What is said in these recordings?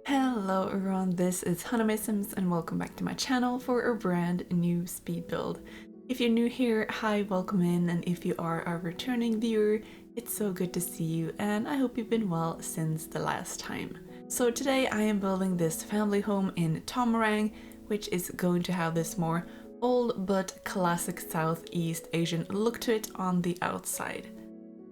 Hello everyone, this is honeymaysims and welcome back to my channel for a brand new speed build. If you're new here, hi, welcome in, and if you are a returning viewer, it's so good to see you and I hope you've been well since the last time. So today I am building this family home in Tomarang, which is going to have this more old but classic Southeast Asian look to it on the outside.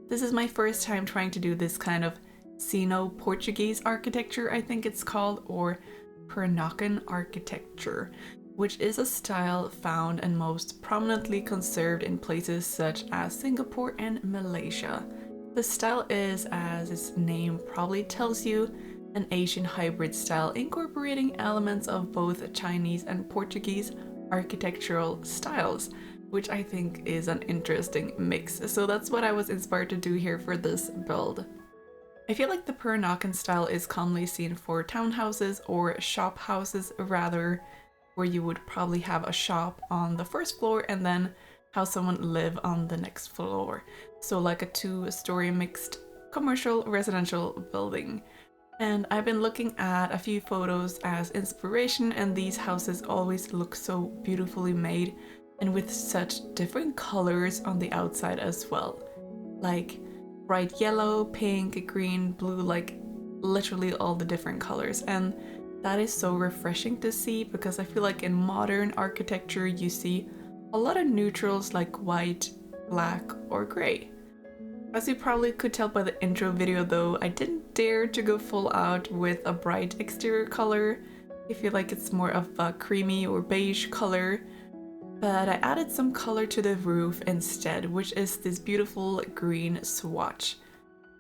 This is my first time trying to do this kind of Sino-Portuguese architecture, I think it's called, or Peranakan architecture, which is a style found and most prominently conserved in places such as Singapore and Malaysia. The style is, as its name probably tells you, an Asian hybrid style incorporating elements of both Chinese and Portuguese architectural styles, which I think is an interesting mix. So that's what I was inspired to do here for this build. I feel like the Peranakan style is commonly seen for townhouses or shop houses rather, where you would probably have a shop on the first floor and then have someone live on the next floor. So like a two-story mixed commercial residential building. And I've been looking at a few photos as inspiration, and these houses always look so beautifully made and with such different colors on the outside as well. Like bright yellow, pink, green, blue, like literally all the different colors. And that is so refreshing to see because I feel like in modern architecture you see a lot of neutrals like white, black, or gray. As you probably could tell by the intro video though, I didn't dare to go full out with a bright exterior color. I feel like it's more of a creamy or beige color. But I added some color to the roof instead, which is this beautiful green swatch.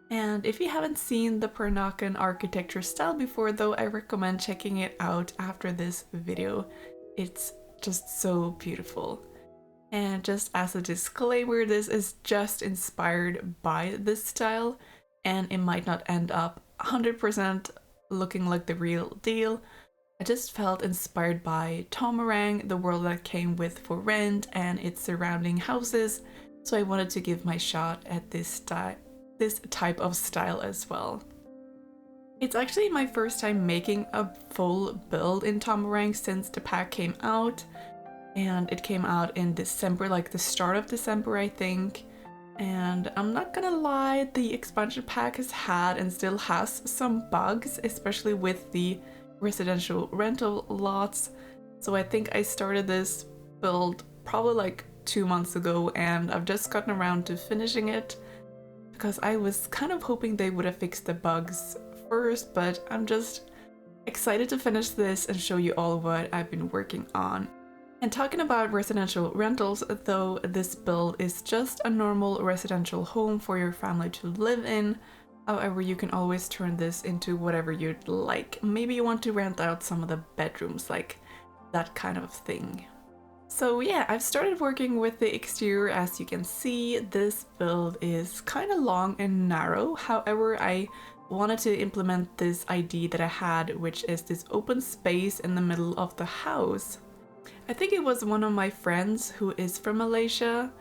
And if you haven't seen the Peranakan architecture style before though, I recommend checking it out after this video. It's just so beautiful. And just as a disclaimer, this is just inspired by this style and it might not end up 100% looking like the real deal. I just felt inspired by Tomarang, the world that came with For Rent and its surrounding houses, so I wanted to give my shot at this type of style as well. It's actually my first time making a full build in Tomarang since the pack came out, and it came out in December, like the start of December I think. And I'm not gonna lie, the expansion pack has had and still has some bugs, especially with the residential rental lots. So I think I started this build probably like 2 months ago and I've just gotten around to finishing it because I was kind of hoping they would have fixed the bugs first, but I'm just excited to finish this and show you all what I've been working on. And talking about residential rentals though, this build is just a normal residential home for your family to live in. However, you can always turn this into whatever you'd like. Maybe you want to rent out some of the bedrooms, like that kind of thing. So yeah, I've started working with the exterior. As you can see, this build is kind of long and narrow. However, I wanted to implement this idea that I had, which is this open space in the middle of the house. I think it was one of my friends who is from Malaysia.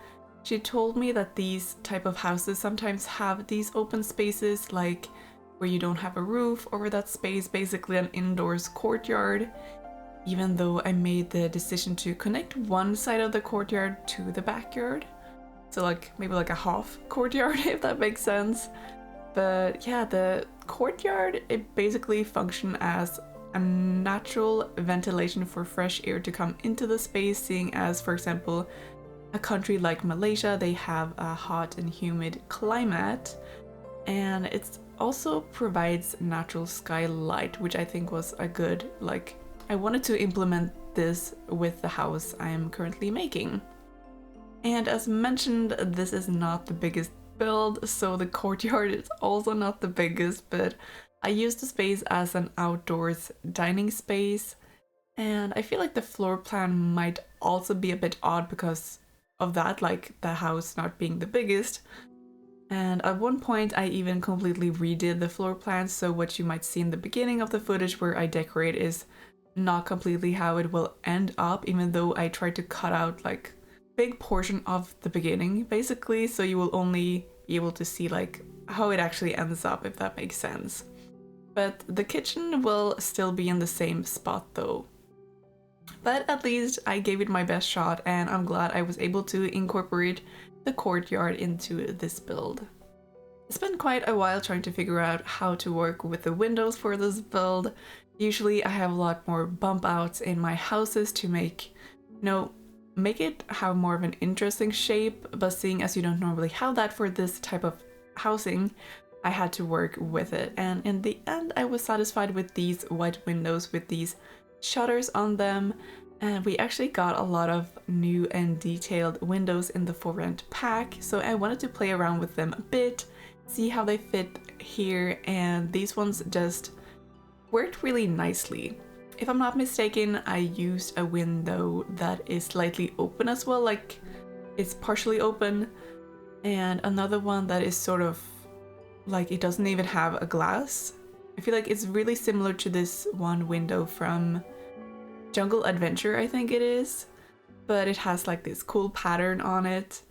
She told me that these type of houses sometimes have these open spaces, like where you don't have a roof over that space, basically an indoors courtyard, even though I made the decision to connect one side of the courtyard to the backyard. So like maybe like a half courtyard, if that makes sense. But yeah, the courtyard, it basically functions as a natural ventilation for fresh air to come into the space, seeing as, for example, a country like Malaysia, they have a hot and humid climate, and it also provides natural skylight, which I think was a good, I wanted to implement this with the house I am currently making. And as mentioned, this is not the biggest build, so the courtyard is also not the biggest, but I used the space as an outdoors dining space, and I feel like the floor plan might also be a bit odd because of that, like the house not being the biggest. And at one point I even completely redid the floor plan, so what you might see in the beginning of the footage where I decorate is not completely how it will end up, even though I tried to cut out like big portion of the beginning basically, so you will only be able to see like how it actually ends up, if that makes sense. But the kitchen will still be in the same spot though. But at least I gave it my best shot, and I'm glad I was able to incorporate the courtyard into this build. It's been quite a while trying to figure out how to work with the windows for this build. Usually I have a lot more bump outs in my houses to make it have more of an interesting shape, but seeing as you don't normally have that for this type of housing, I had to work with it, and in the end I was satisfied with these white windows with these shutters on them, and we actually got a lot of new and detailed windows in the for rent pack, so I wanted to play around with them a bit, see how they fit here, and these ones just worked really nicely. If I'm not mistaken, I used a window that is slightly open as well, like it's partially open, and another one that is sort of like it doesn't even have a glass. I feel like it's really similar to this one window from Jungle Adventure, I think it is, but it has like this cool pattern on it,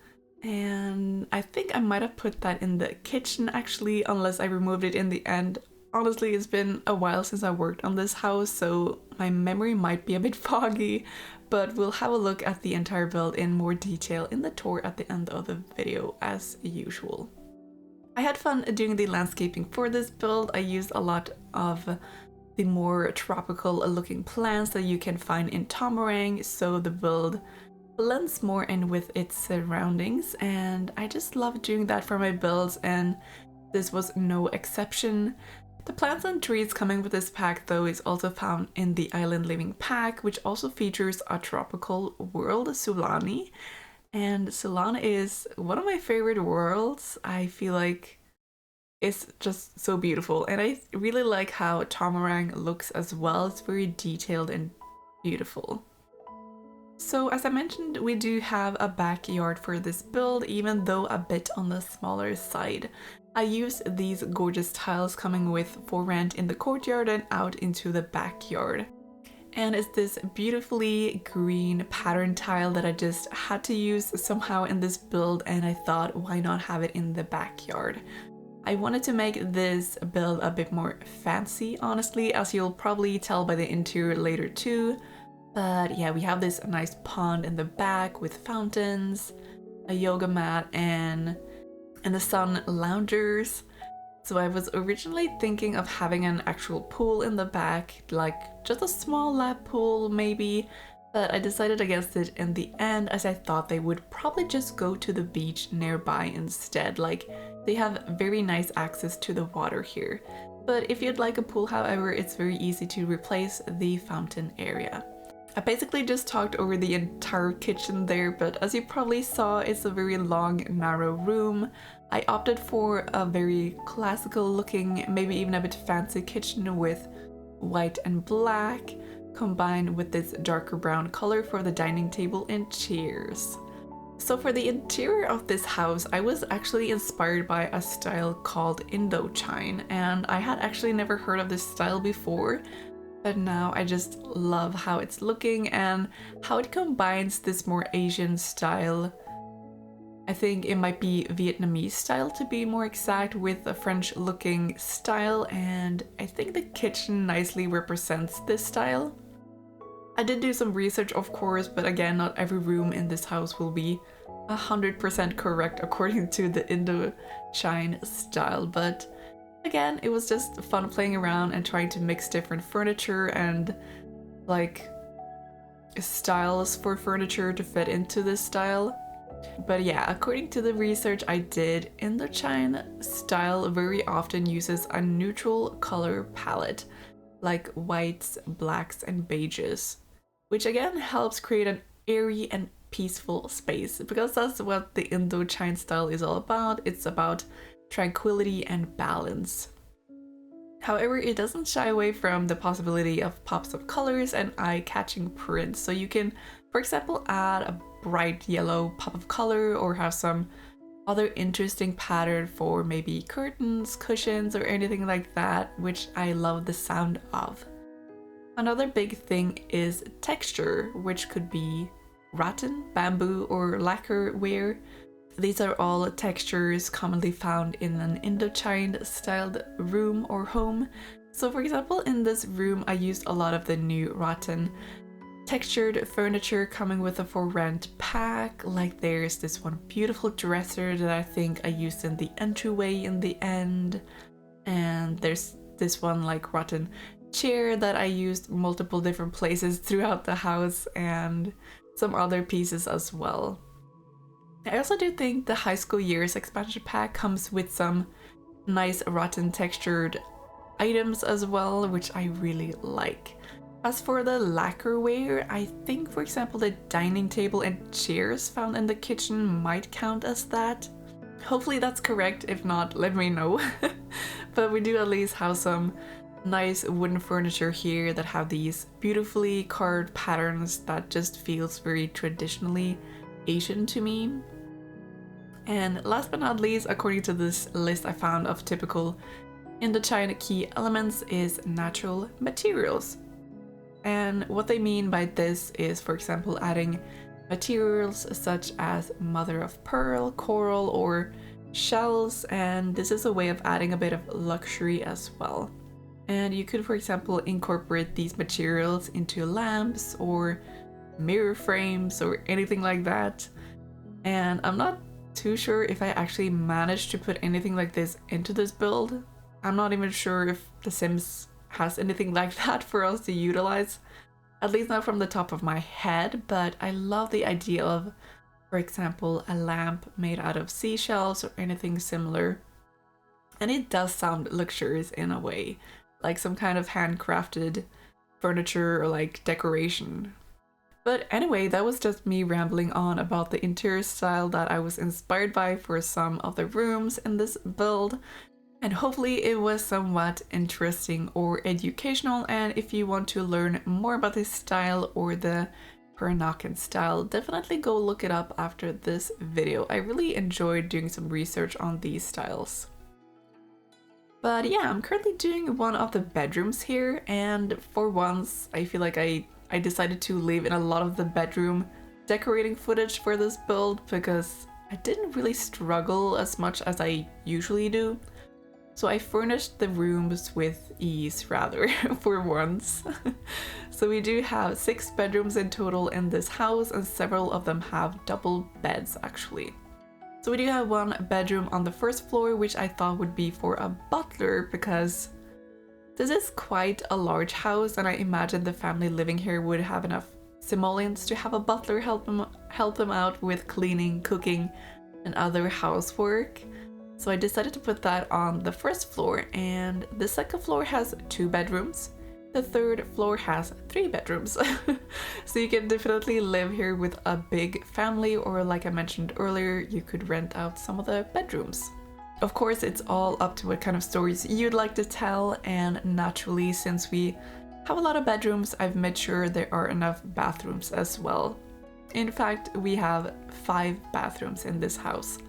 and I think I might have put that in the kitchen actually, unless I removed it in the end. Honestly, it's been a while since I worked on this house, so my memory might be a bit foggy, but we'll have a look at the entire build in more detail in the tour at the end of the video as usual. I had fun doing the landscaping for this build. I used a lot of the more tropical looking plants that you can find in Tomarang, so the build blends more in with its surroundings, and I just love doing that for my builds, and this was no exception. The plants and trees coming with this pack though is also found in the Island Living pack, which also features a tropical world, Sulani. And Sulani is one of my favorite worlds. I feel like it's just so beautiful, and I really like how Tomarang looks as well. It's very detailed and beautiful. So as I mentioned, we do have a backyard for this build, even though a bit on the smaller side. I used these gorgeous tiles coming with for rent in the courtyard and out into the backyard. And it's this beautifully green pattern tile that I just had to use somehow in this build, and I thought, why not have it in the backyard? I wanted to make this build a bit more fancy, honestly, as you'll probably tell by the interior later too. But yeah, we have this nice pond in the back with fountains, a yoga mat, and in the sun loungers. So I was originally thinking of having an actual pool in the back, like just a small lap pool maybe, but I decided against it in the end, as I thought they would probably just go to the beach nearby instead. Like, they have very nice access to the water here. But if you'd like a pool, however, it's very easy to replace the fountain area. I basically just talked over the entire kitchen there, but as you probably saw, it's a very long, narrow room. I opted for a very classical looking, maybe even a bit fancy kitchen with white and black, combined with this darker brown color for the dining table and chairs. So for the interior of this house, I was actually inspired by a style called Indochine, and I had actually never heard of this style before. But now I just love how it's looking and how it combines this more Asian style. I think it might be Vietnamese style to be more exact, with a French looking style, and I think the kitchen nicely represents this style. I did do some research, of course, but again, not every room in this house will be 100% correct according to the Indochine style, but again, it was just fun playing around and trying to mix different furniture and like styles for furniture to fit into this style. But yeah, according to the research I did, Indochine style very often uses a neutral color palette like whites, blacks, and beiges, which again helps create an airy and peaceful space, because that's what the Indochine style is all about. It's about tranquility and balance. However, it doesn't shy away from the possibility of pops of colors and eye-catching prints. So you can, for example, add a bright yellow pop of color, or have some other interesting pattern for maybe curtains, cushions, or anything like that, which I love the sound of. Another big thing is texture, which could be rattan, bamboo, or lacquer ware. these are all textures commonly found in an Indochine styled room or home. So for example, in this room I used a lot of the new rotten textured furniture coming with a for rent pack. Like there's this one beautiful dresser that I think I used in the entryway in the end, and there's this one like rotten chair that I used multiple different places throughout the house, and some other pieces as well. I also do think the high school years expansion pack comes with some nice rotten textured items as well, which I really like. As for the lacquerware, I think for example the dining table and chairs found in the kitchen might count as that. Hopefully that's correct, if not let me know. But we do at least have some nice wooden furniture here that have these beautifully carved patterns that just feels very traditionally Asian to me. And last but not least, according to this list I found of typical Indochine key elements, is natural materials. And what they mean by this is, for example, adding materials such as mother of pearl, coral, or shells, and this is a way of adding a bit of luxury as well. And you could, for example, incorporate these materials into lamps or mirror frames or anything like that. And I'm not too sure if I actually managed to put anything like this into this build. I'm not even sure if The Sims has anything like that for us to utilize, at least not from the top of my head, but I love the idea of, for example, a lamp made out of seashells or anything similar. And it does sound luxurious in a way, like some kind of handcrafted furniture or like decoration. But anyway, that was just me rambling on about the interior style that I was inspired by for some of the rooms in this build. And hopefully it was somewhat interesting or educational, and if you want to learn more about this style or the Peranakan style, definitely go look it up after this video. I really enjoyed doing some research on these styles. But yeah, I'm currently doing one of the bedrooms here, and for once I feel like I decided to leave in a lot of the bedroom decorating footage for this build because I didn't really struggle as much as I usually do. So I furnished the rooms with ease, rather, for once. So we do have 6 bedrooms in total in this house, and several of them have double beds actually. So we do have one bedroom on the first floor, which I thought would be for a butler because this is quite a large house, and I imagine the family living here would have enough simoleons to have a butler help them out with cleaning, cooking, and other housework. So I decided to put that on the first floor, and the second floor has 2 bedrooms. The third floor has 3 bedrooms. So you can definitely live here with a big family, or like I mentioned earlier, you could rent out some of the bedrooms. Of course, it's all up to what kind of stories you'd like to tell, and naturally, since we have a lot of bedrooms, I've made sure there are enough bathrooms as well. In fact, we have 5 bathrooms in this house.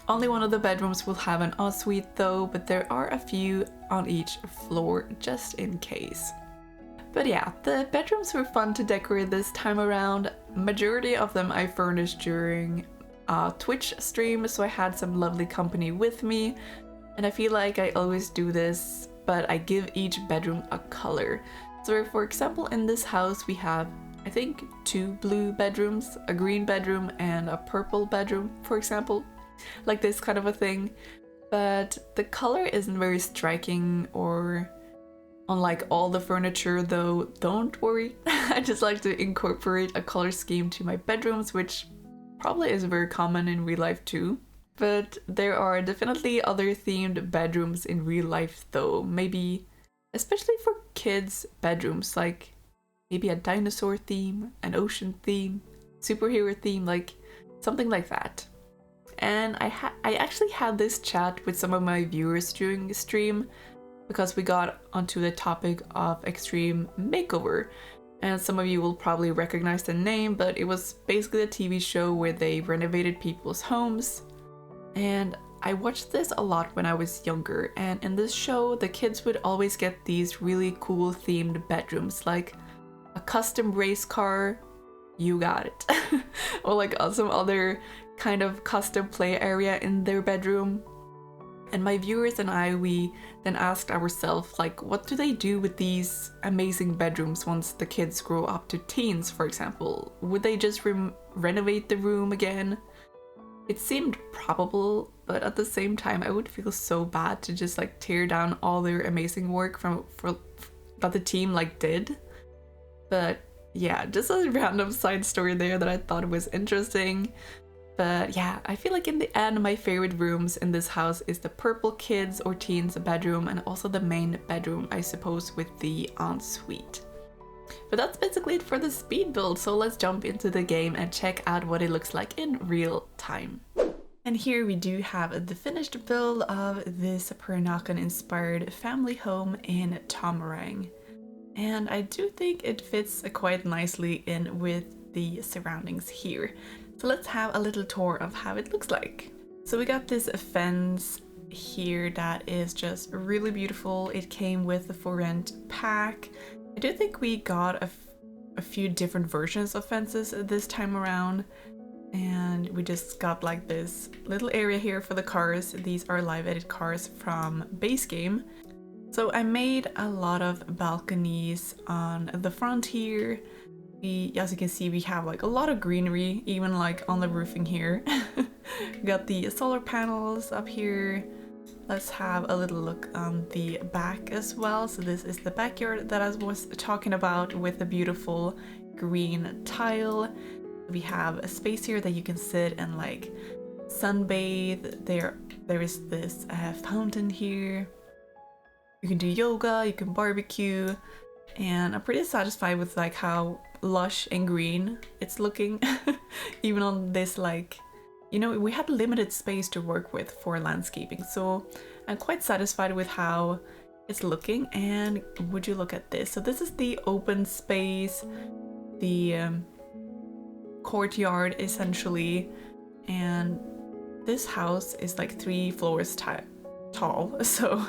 Only one of the bedrooms will have an ensuite though, but there are a few on each floor just in case. But yeah, the bedrooms were fun to decorate this time around. Majority of them I furnished during a Twitch stream, so I had some lovely company with me, and I feel like I always do this, but I give each bedroom a color. So for example, in this house we have, I think, 2 blue bedrooms, a green bedroom, and a purple bedroom, for example. Like this kind of a thing. But the color isn't very striking or unlike all the furniture, though don't worry. I just like to incorporate a color scheme to my bedrooms, which probably is very common in real life too. But there are definitely other themed bedrooms in real life though, maybe especially for kids' bedrooms, like maybe a dinosaur theme, an ocean theme, superhero theme, like something like that. And I actually had this chat with some of my viewers during the stream because we got onto the topic of extreme makeover, and some of you will probably recognize the name, but it was basically a TV show where they renovated people's homes. And I watched this a lot when I was younger, and in this show the kids would always get these really cool themed bedrooms, like a custom race car, you got it, or like some other kind of custom play area in their bedroom. And my viewers and I, we then asked ourselves, like, what do they do with these amazing bedrooms once the kids grow up to teens, for example? Would they just renovate the room again? It seemed probable, but at the same time, I would feel so bad to just like tear down all their amazing work that the team like did. But yeah, just a random side story there that I thought was interesting. But yeah, I feel like in the end, my favorite rooms in this house is the purple kids or teens bedroom and also the main bedroom, I suppose, with the ensuite. But that's basically it for the speed build, so let's jump into the game and check out what it looks like in real time. And here we do have the finished build of this Peranakan inspired family home in Tomarang. And I do think it fits quite nicely in with the surroundings here. So let's have a little tour of how it looks like. So we got this fence here that is just really beautiful. It came with the for rent pack. I do think we got a few different versions of fences this time around. And we just got like this little area here for the cars. These are live edit cars from base game. So I made a lot of balconies on the front here. As you can see, we have like a lot of greenery, even like on the roofing here. We got the solar panels up here. Let's have a little look on the back as well. So this is the backyard that I was talking about with the beautiful green tile. We have a space here that you can sit and like sunbathe. There is this fountain here. You can do yoga, you can barbecue, and I'm pretty satisfied with like how lush and green it's looking. Even on this, like, you know, we had limited space to work with for landscaping, so I'm quite satisfied with how it's looking. And would you look at this? So this is the open space, the courtyard essentially, and this house is like 3 floors tall, so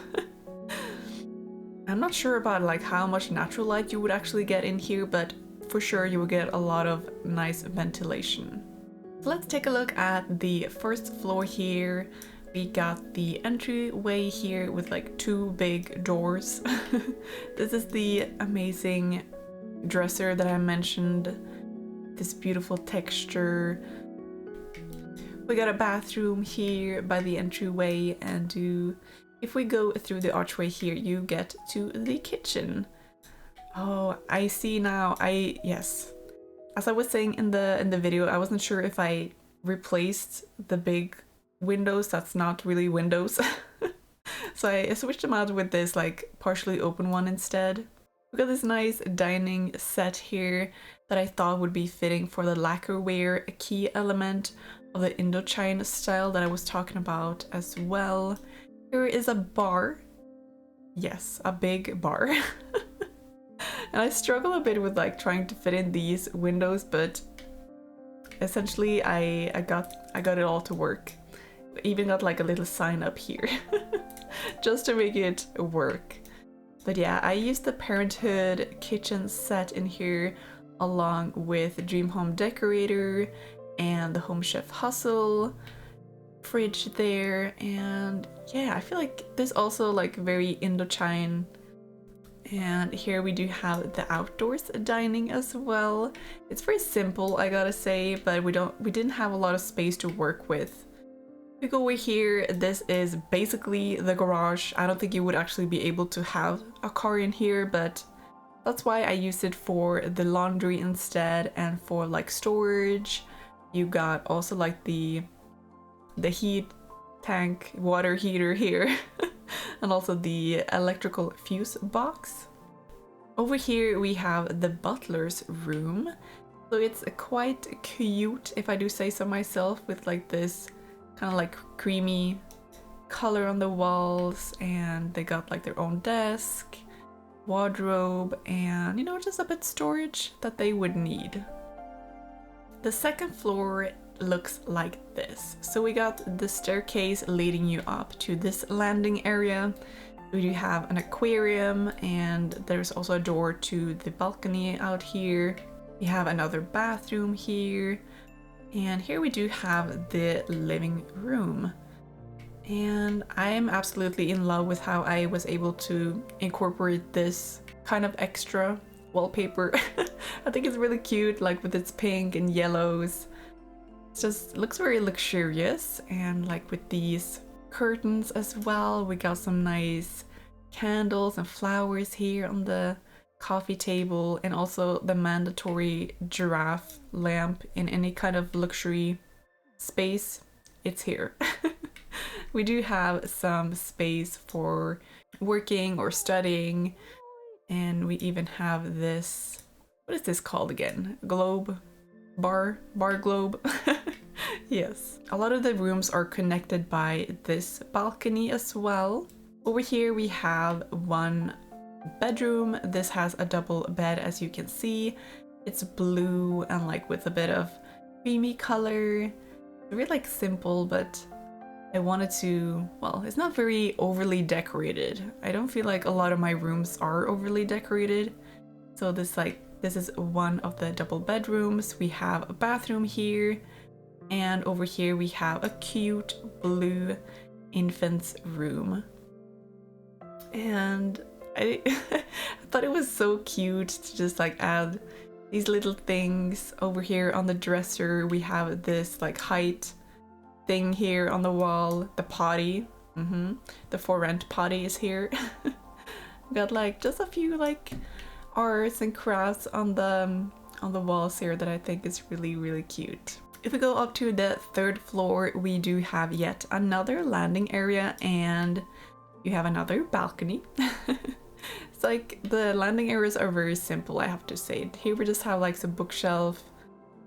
I'm not sure about like how much natural light you would actually get in here, but for sure you will get a lot of nice ventilation. So let's take a look at the first floor here. We got the entryway here with like 2 big doors. This is the amazing dresser that I mentioned. This beautiful texture. We got a bathroom here by the entryway, and if we go through the archway here, you get to the kitchen. Oh, I see now. Yes. As I was saying in the video, I wasn't sure if I replaced the big windows. That's not really windows. So I switched them out with this like partially open one instead. We got this nice dining set here that I thought would be fitting for the lacquerware, a key element of the Indochine style that I was talking about as well. Here is a bar. Yes, a big bar. And I struggle a bit with like trying to fit in these windows, but essentially I got it all to work. Even got like a little sign up here just to make it work. But yeah, I used the Parenthood kitchen set in here along with Dream Home Decorator and the Home Chef Hustle fridge there. And yeah, I feel like this also like very Indochine. And here we do have the outdoors dining as well. It's very simple, I gotta say, but we didn't have a lot of space to work with. If we go over here, this is basically the garage. I don't think you would actually be able to have a car in here, but that's why I used it for the laundry instead and for like storage. You got also like the heat tank water heater here and also the electrical fuse box. Over here we have the butler's room. So it's quite cute, if I do say so myself, with like this kind of like creamy color on the walls, and they got like their own desk, wardrobe, and you know, just a bit storage that they would need. The second floor looks like this. So we got the staircase leading you up to this landing area. We do have an aquarium, and there's also a door to the balcony out here. We have another bathroom here, And here we do have the living room. And I'm absolutely in love with how I was able to incorporate this kind of extra wallpaper. I think it's really cute, like with its pink and yellows. It just looks very luxurious, and like with these curtains as well. We got some nice candles and flowers here on the coffee table, and also the mandatory giraffe lamp in any kind of luxury space. It's here. We do have some space for working or studying, and we even have this, what is this called again? Globe? Bar globe? Yes. A lot of the rooms are connected by this balcony as well. Over here we have one bedroom. This has a double bed, as you can see. It's blue and like with a bit of creamy color. Really like simple, but I wanted to, well, it's not very overly decorated. I don't feel like a lot of my rooms are overly decorated. So this is one of the double bedrooms. We have a bathroom here, and over here we have a cute blue infant's room. And I thought it was so cute to just like add these little things. Over here on the dresser we have this like height thing here on the wall, the potty. The for rent potty is here. Got like just a few like arts and crafts on the walls here that I think is really cute. If we go up to the third floor, we do have yet another landing area, and you have another balcony. It's like the landing areas are very simple, I have to say. Here we just have like some bookshelf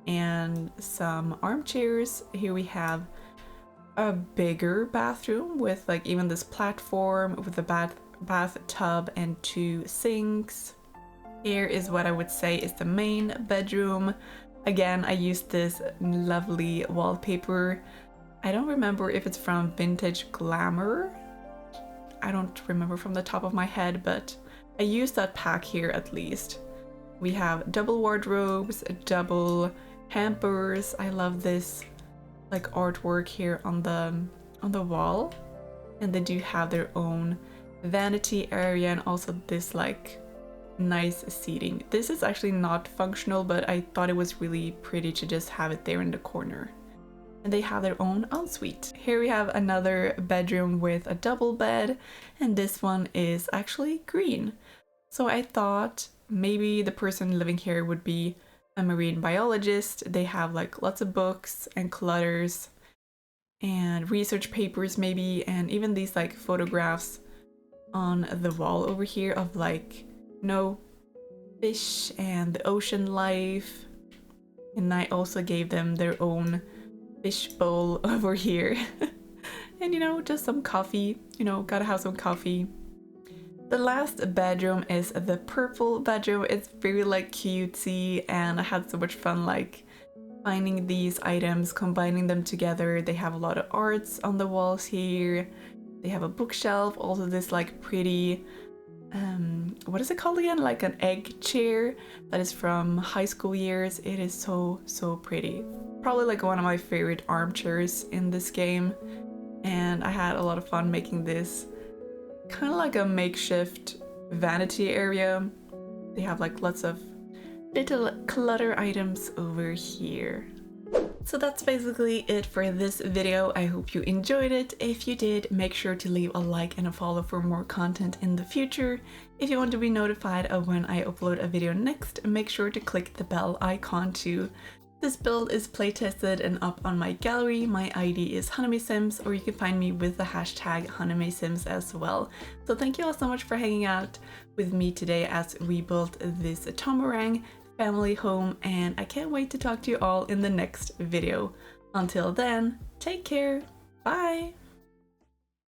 and some armchairs. Here we have a bigger bathroom with like even this platform with a bathtub and 2 sinks. Here is what I would say is the main bedroom. Again, I used this lovely wallpaper. I don't remember if it's from Vintage Glamour. I don't remember from the top of my head, but I used that pack here at least. We have double wardrobes, double hampers. I love this like artwork here on the wall, and they do have their own vanity area, and also this like nice seating. This is actually not functional, but I thought it was really pretty to just have it there in the corner. And they have their own ensuite. Here we have another bedroom with a double bed, and this one is actually green. So I thought maybe the person living here would be a marine biologist. They have like lots of books and clutters and research papers maybe, and even these like photographs on the wall over here of like fish and the ocean life. And I also gave them their own fish bowl over here. And you know, just some coffee, you know, gotta have some coffee. The last bedroom is the purple bedroom. It's very like cutesy, and I had so much fun like finding these items, combining them together. They have a lot of arts on the walls here. They have a bookshelf, also this like pretty what is it called again? Like an egg chair that is from high school years. It is so pretty. Probably like one of my favorite armchairs in this game, and I had a lot of fun making this kind of like a makeshift vanity area. They have like lots of little clutter items over here. So that's basically it for this video. I hope you enjoyed it. If you did, make sure to leave a like and a follow for more content in the future. If you want to be notified of when I upload a video next, make sure to click the bell icon too. This build is playtested and up on my gallery. My ID is honeymaysims, or you can find me with the hashtag honeymaysims as well. So thank you all so much for hanging out with me today as we built this Tomarang family home, and I can't wait to talk to you all in the next video. Until then, take care, bye!